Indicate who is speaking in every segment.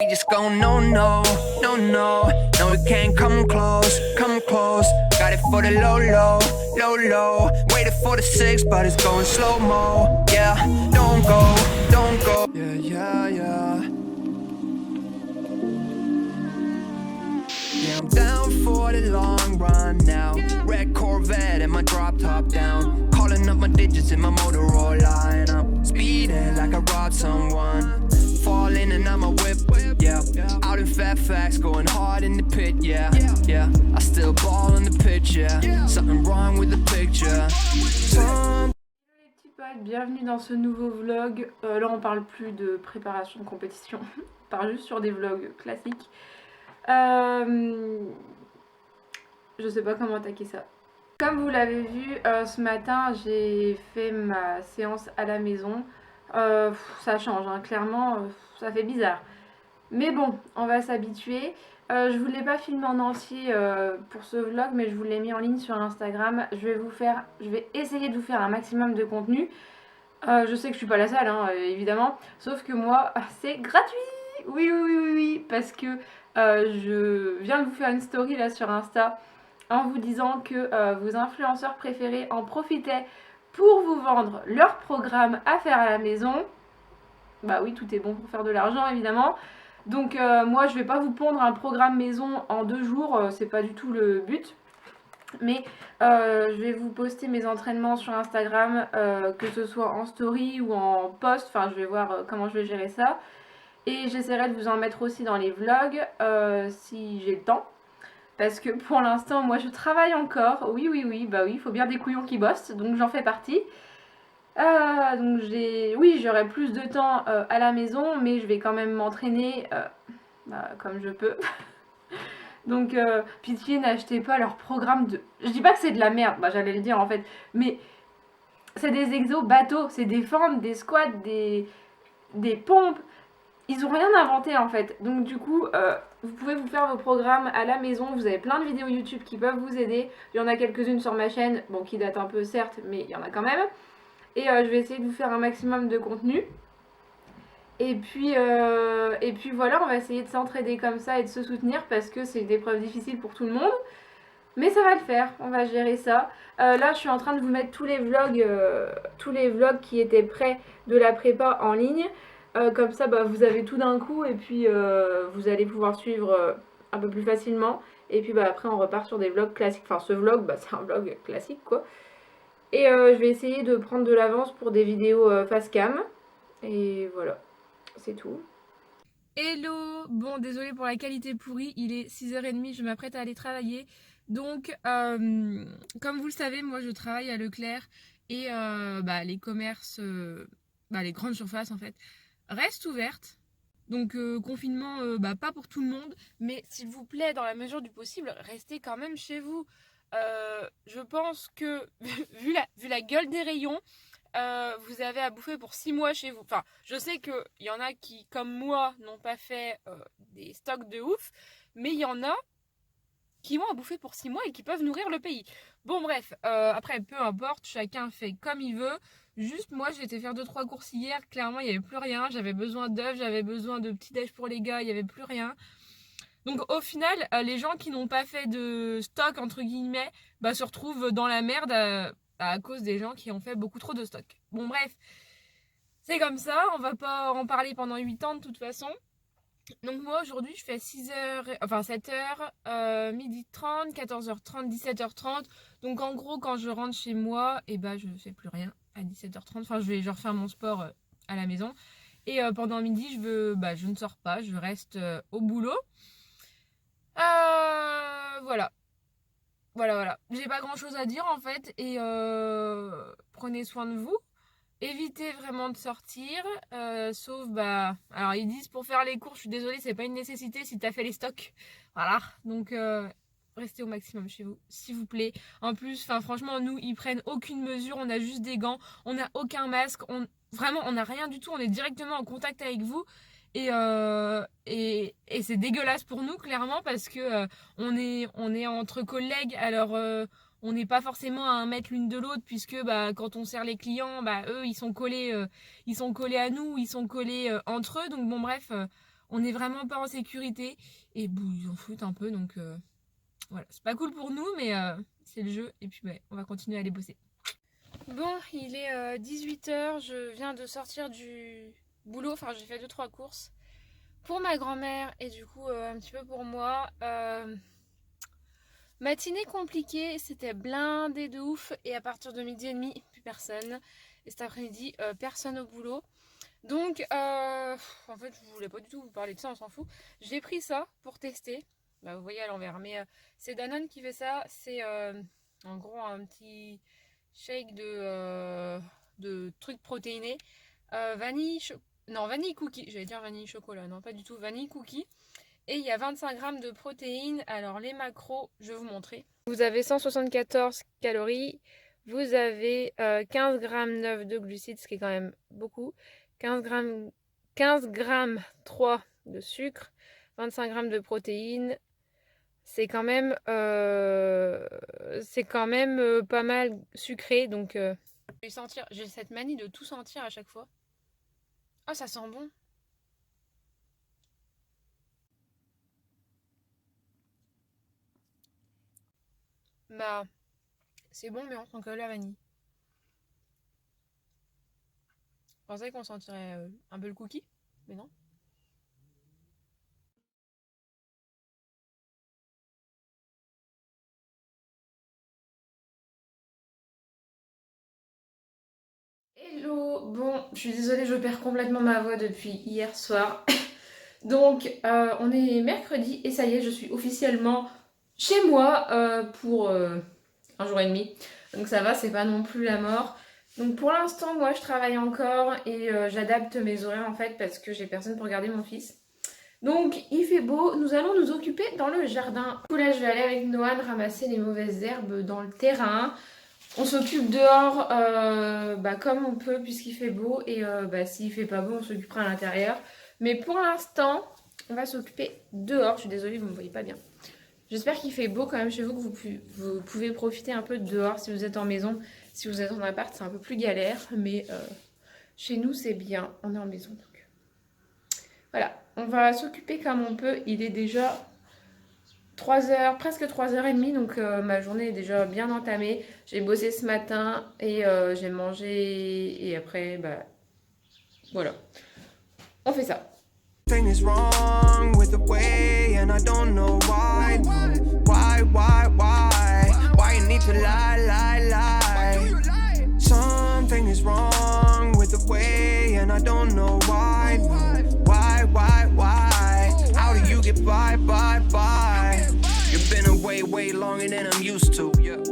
Speaker 1: We just go no, no, no, no. No, we can't come close, come close. Got it for the low, low, low, low. Waited for the six, but it's going slow mo. Yeah, don't go, don't go. Yeah, yeah, yeah. Yeah, I'm down for the long run now. Red Corvette and my drop top down. Calling up my digits in my Motorola. And I'm speeding like I robbed someone. Falling and I'm a whip, yeah. Out in Fairfax, going hard in the pit, yeah. Yeah, I still ball on the pitch, yeah. Something wrong with the picture.
Speaker 2: Hello les petits potes, bienvenue dans ce nouveau vlog. Là on parle plus de préparation de compétition, on parle juste sur des vlogs classiques. Je sais pas comment attaquer ça. Comme vous l'avez vu, ce matin j'ai fait ma séance à la maison. Ça change, hein, clairement, ça fait bizarre. Mais bon, on va s'habituer. Je vous l'ai pas filmé en entier pour ce vlog, mais je vous l'ai mis en ligne sur Instagram. Je vais essayer de vous faire un maximum de contenu. Je sais que je suis pas la seule, hein, évidemment. Sauf que moi, c'est gratuit. Oui, oui, oui, oui, oui, parce que je viens de vous faire une story là sur Insta en vous disant que vos influenceurs préférés en profitaient pour vous vendre leur programme à faire à la maison. Bah oui, tout est bon pour faire de l'argent évidemment. Donc moi je vais pas vous pondre un programme maison en 2 jours, c'est pas du tout le but. Mais je vais vous poster mes entraînements sur Instagram, que ce soit en story ou en post, enfin je vais voir comment je vais gérer ça. Et j'essaierai de vous en mettre aussi dans les vlogs si j'ai le temps. Parce que pour l'instant, moi je travaille encore. Oui, oui, oui, bah oui, il faut bien des couillons qui bossent, donc j'en fais partie. Donc oui, j'aurai plus de temps à la maison, mais je vais quand même m'entraîner comme je peux. Donc pitié, n'achetez pas leur programme de... Je dis pas que c'est de la merde, bah j'allais le dire en fait, mais c'est des exos bateaux, c'est des fentes, des squats, des pompes. Ils ont rien inventé en fait. Donc du coup, vous pouvez vous faire vos programmes à la maison. Vous avez plein de vidéos YouTube qui peuvent vous aider. Il y en a quelques-unes sur ma chaîne, bon qui datent un peu certes, mais il y en a quand même. Et je vais essayer de vous faire un maximum de contenu. Et puis voilà, on va essayer de s'entraider comme ça et de se soutenir parce que c'est une épreuve difficile pour tout le monde. Mais ça va le faire, on va gérer ça. Là, je suis en train de vous mettre tous les vlogs qui étaient prêts de la prépa en ligne. Comme ça, bah, vous avez tout d'un coup et puis vous allez pouvoir suivre un peu plus facilement. Et puis bah, après, on repart sur des vlogs classiques. Enfin, ce vlog, bah, c'est un vlog classique, quoi. Et je vais essayer de prendre de l'avance pour des vidéos face cam. Et voilà, c'est tout. Hello. Bon, désolée pour la qualité pourrie, il est 6h30, je m'apprête à aller travailler. Donc, comme vous le savez, moi je travaille à Leclerc et les commerces, les grandes surfaces en fait, restent ouvertes. Donc confinement, pas pour tout le monde, mais s'il vous plaît, dans la mesure du possible, restez quand même chez vous. Je pense que, vu la gueule des rayons, vous avez à bouffer pour 6 mois chez vous. Enfin, je sais qu'il y en a qui, comme moi, n'ont pas fait des stocks de ouf, mais il y en a qui ont à bouffer pour 6 mois et qui peuvent nourrir le pays. Bon bref, après peu importe, chacun fait comme il veut. Juste moi j'ai été faire 2-3 courses hier, clairement il n'y avait plus rien, j'avais besoin d'œufs, j'avais besoin de petits déj pour les gars, il n'y avait plus rien. Donc au final, les gens qui n'ont pas fait de stock entre guillemets, se retrouvent dans la merde à cause des gens qui ont fait beaucoup trop de stock. Bon bref, c'est comme ça, on va pas en parler pendant 8 ans de toute façon. Donc moi aujourd'hui je fais 7h, 12h30, 14h30, 17h30. Donc en gros quand je rentre chez moi, je fais plus rien à 17h30. Enfin je vais refaire mon sport à la maison. Et pendant midi je ne sors pas, je reste au boulot. Voilà. J'ai pas grand chose à dire en fait. Et prenez soin de vous. Évitez vraiment de sortir, sauf alors ils disent pour faire les courses, je suis désolée, c'est pas une nécessité si t'as fait les stocks. Voilà, donc restez au maximum chez vous, s'il vous plaît. En plus, franchement, nous, ils prennent aucune mesure, on a juste des gants, on n'a aucun masque, vraiment, on n'a rien du tout, on est directement en contact avec vous. Et c'est dégueulasse pour nous, clairement, parce que on est entre collègues, alors... on n'est pas forcément à 1 mètre l'une de l'autre puisque quand on sert les clients, eux ils sont collés à nous, ils sont collés entre eux. Donc bon bref, On n'est vraiment pas en sécurité. Et bon, ils en foutent un peu, donc voilà. C'est pas cool pour nous, mais c'est le jeu. Et puis on va continuer à aller bosser. Bon, il est 18h. Je viens de sortir du boulot. Enfin, j'ai fait 2-3 courses pour ma grand-mère et du coup un petit peu pour moi. Matinée compliquée, c'était blindé de ouf et à partir de 12h30, plus personne. Et cet après-midi, personne au boulot. Donc, en fait, je voulais pas du tout vous parler de ça, on s'en fout. J'ai pris ça pour tester. Bah, vous voyez à l'envers, mais c'est Danone qui fait ça. C'est en gros un petit shake de trucs protéinés. Vanille cookie, j'allais dire vanille chocolat, non pas du tout, vanille cookie. Et il y a 25 grammes de protéines. Alors les macros, je vais vous montrer. Vous avez 174 calories. Vous avez 15 grammes 9 de glucides, ce qui est quand même beaucoup. 15 grammes 3 de sucre. 25 grammes de protéines. C'est quand même pas mal sucré. Donc j'ai cette manie de tout sentir à chaque fois. Oh, ça sent bon. Bah, c'est bon, mais on sent que la vanille. Je pensais qu'on sentirait un peu le cookie, mais non. Hello, bon, je suis désolée, je perds complètement ma voix depuis hier soir. Donc, on est mercredi et ça y est, je suis officiellement chez moi pour un jour et demi. Donc ça va, c'est pas non plus la mort. Donc pour l'instant, moi je travaille encore et j'adapte mes horaires en fait parce que j'ai personne pour garder mon fils. Donc il fait beau, nous allons nous occuper dans le jardin. Du coup là je vais aller avec Noan ramasser les mauvaises herbes dans le terrain. On s'occupe dehors comme on peut puisqu'il fait beau et s'il fait pas beau on s'occupera à l'intérieur. Mais pour l'instant on va s'occuper dehors. Je suis désolée vous ne me voyez pas bien. J'espère qu'il fait beau quand même chez vous, que vous pouvez profiter un peu de dehors si vous êtes en maison. Si vous êtes en appart c'est un peu plus galère mais chez nous c'est bien, on est en maison donc. Voilà, on va s'occuper comme on peut. Il est déjà 3h, presque 3h30, donc ma journée est déjà bien entamée. J'ai bossé ce matin et j'ai mangé et après, voilà. On fait ça.
Speaker 1: Thing is wrong with the way and I don't know why. Why you need to lie? Something is wrong with the way and I don't know why. How do you get by? You've been away way longer than I'm used to. You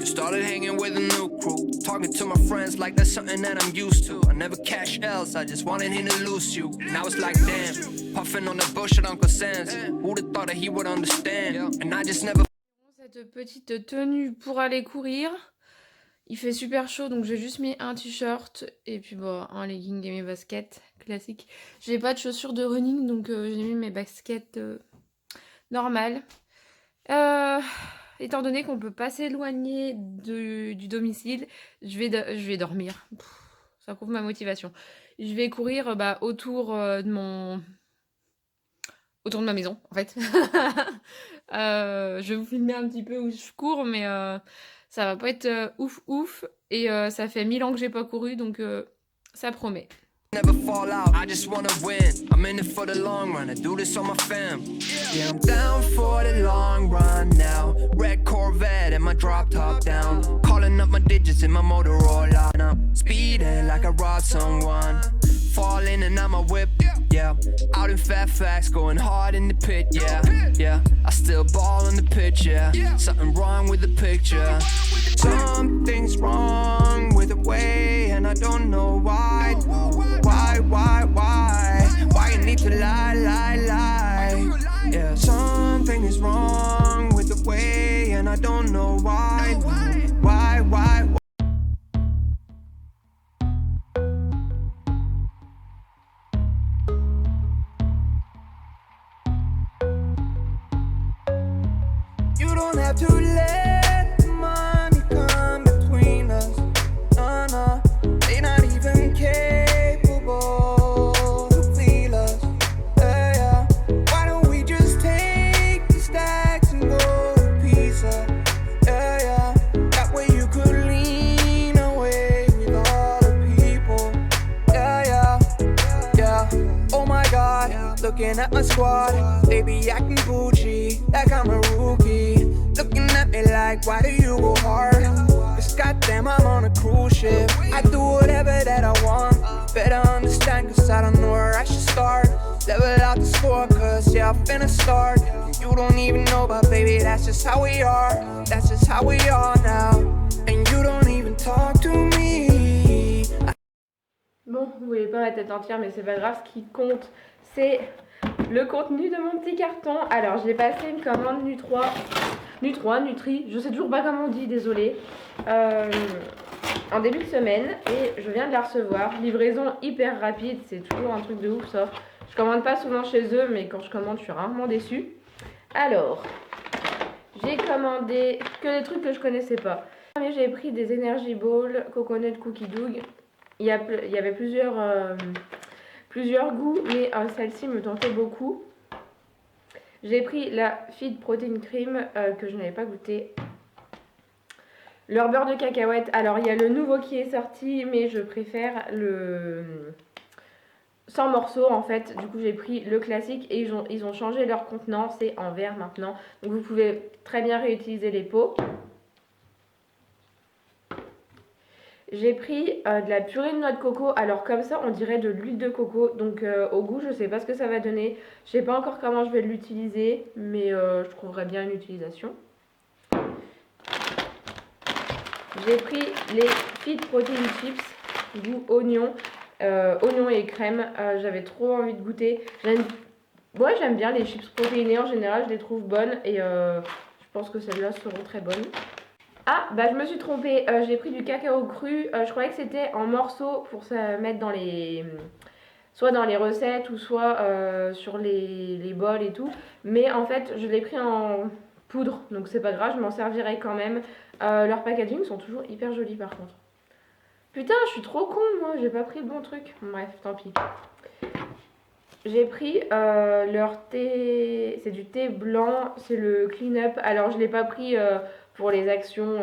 Speaker 1: started hanging with a new crew, talking to my friends like that's something that I'm used to. I never cash else, I just wanted him to lose you. Now it's like damn, puffing on the bullshit Uncle Sam's. Who'd have thought that he would understand? And I just never.
Speaker 2: Cette petite tenue pour aller courir. Il fait super chaud donc j'ai juste mis un t-shirt et puis un legging et mes baskets classiques. J'ai pas de chaussures de running donc j'ai mis mes baskets normales. Étant donné qu'on peut pas s'éloigner du domicile, je vais dormir. Ça prouve ma motivation. Je vais courir autour de ma maison en fait. Je vais vous filmer un petit peu où je cours mais ça va pas être ouf et ça fait 1000 ans que j'ai pas couru donc ça promet.
Speaker 1: Never fall out, I just wanna win. I'm in it for the long run, I do this on my fam. Yeah, I'm down for the long run now. Red Corvette and my drop top down. Calling up my digits in my Motorola. And I'm speeding like I robbed someone. Falling and I'm a whip, yeah. Out in Fairfax, going hard in the pit, yeah. I still ball on the pitch, yeah. Something wrong with the picture. Something's wrong with the way, and I don't know why. Why you need to lie? Yeah, something is wrong with the way, and I don't know why. Why? You don't have to let the money come between us. No, they're not even capable to feel us. Yeah. at my squad, baby acting Gucci, like I'm a rookie. Looking at me like, why do you go hard? Cause goddamn, I'm on a cruise ship. I do whatever that I want. Better understand, cause I don't know where I should start. Level out the score, cause yeah, I'm finna start. You don't even know, but baby, that's just how we are. That's just how we are now. And you don't even talk to me.
Speaker 2: Bon, vous voyez pas ma tête entière, mais c'est pas grave, ce qui compte, c'est le contenu de mon petit carton. Alors, j'ai passé une commande Nutri, je sais toujours pas comment on dit, désolé, en début de semaine, et je viens de la recevoir. Livraison hyper rapide, c'est toujours un truc de ouf ça. Je commande pas souvent chez eux, mais quand je commande, je suis rarement déçue. Alors, j'ai commandé que des trucs que je connaissais pas. J'ai pris des Energy Balls, Coconut Cookie Dough. Il y avait plusieurs goûts, mais celle-ci me tentait beaucoup. J'ai pris la Feed Protein Cream que je n'avais pas goûté. Leur beurre de cacahuète. Alors, il y a le nouveau qui est sorti, mais je préfère le sans morceaux en fait. Du coup, j'ai pris le classique et ils ont changé leur contenant. C'est en verre maintenant. Donc, vous pouvez très bien réutiliser les pots. J'ai pris de la purée de noix de coco. Alors comme ça, on dirait de l'huile de coco. Donc au goût, je sais pas ce que ça va donner. Je sais pas encore comment je vais l'utiliser, mais je trouverai bien une utilisation. J'ai pris les Feed Protein Chips, goût oignon, oignon et crème. J'avais trop envie de goûter. J'aime bien les chips protéinées en général, je les trouve bonnes et je pense que celles-là seront très bonnes. Ah, bah je me suis trompée, j'ai pris du cacao cru, je croyais que c'était en morceaux pour se mettre dans les... soit dans les recettes ou soit sur les bols et tout. Mais en fait, je l'ai pris en poudre, donc c'est pas grave, je m'en servirai quand même. Leurs packaging sont toujours hyper jolis par contre. Putain, je suis trop con moi, j'ai pas pris le bon truc. Bref, tant pis. J'ai pris leur thé, c'est du thé blanc, c'est le Clean Up. Alors je l'ai pas pris pour les actions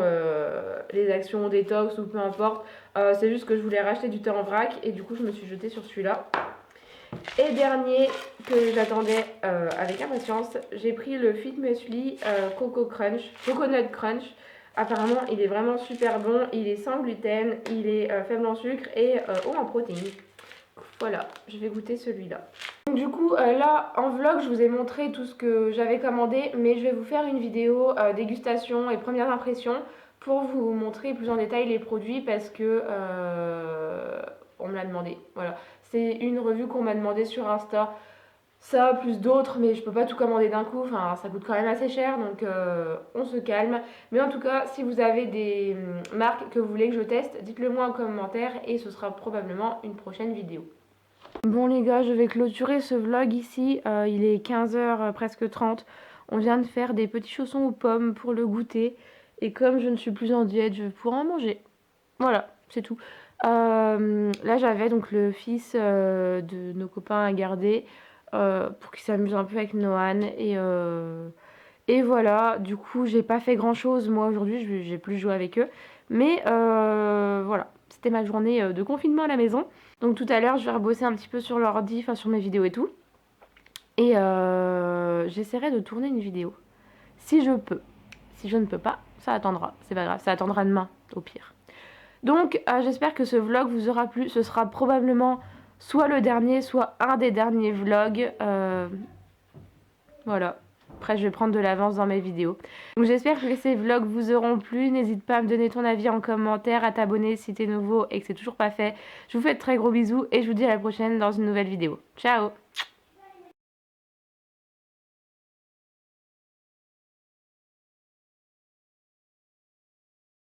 Speaker 2: détox ou peu importe. C'est juste que je voulais racheter du thé en vrac et du coup je me suis jetée sur celui-là. Et dernier que j'attendais avec impatience, j'ai pris le Fit Muesli Coconut Crunch. Apparemment il est vraiment super bon, il est sans gluten, il est faible en sucre et haut en protéines. Voilà, je vais goûter celui-là. Du coup, là, en vlog, je vous ai montré tout ce que j'avais commandé, mais je vais vous faire une vidéo dégustation et premières impressions pour vous montrer plus en détail les produits parce que on me l'a demandé. Voilà, c'est une revue qu'on m'a demandé sur Insta. Ça, plus d'autres, mais je peux pas tout commander d'un coup, enfin ça coûte quand même assez cher, donc on se calme. Mais en tout cas, si vous avez des marques que vous voulez que je teste, dites-le moi en commentaire et ce sera probablement une prochaine vidéo. Bon les gars, je vais clôturer ce vlog ici, il est 15h, presque 30. On vient de faire des petits chaussons aux pommes pour le goûter. Et comme je ne suis plus en diète, je pourrai en manger. Voilà, c'est tout. Là j'avais donc le fils de nos copains à garder pour qu'il s'amuse un peu avec Noan. Et voilà, du coup j'ai pas fait grand chose moi aujourd'hui, j'ai plus joué avec eux. Mais voilà, c'était ma journée de confinement à la maison. Donc tout à l'heure, je vais rebosser un petit peu sur l'ordi, enfin sur mes vidéos et tout. Et j'essaierai de tourner une vidéo. Si je peux. Si je ne peux pas, ça attendra. C'est pas grave, ça attendra demain, au pire. Donc j'espère que ce vlog vous aura plu. Ce sera probablement soit le dernier, soit un des derniers vlogs. Voilà. Après, je vais prendre de l'avance dans mes vidéos. Donc j'espère que ces vlogs vous auront plu. N'hésite pas à me donner ton avis en commentaire, à t'abonner si t'es nouveau et que c'est toujours pas fait. Je vous fais de très gros bisous et je vous dis à la prochaine dans une nouvelle vidéo. Ciao!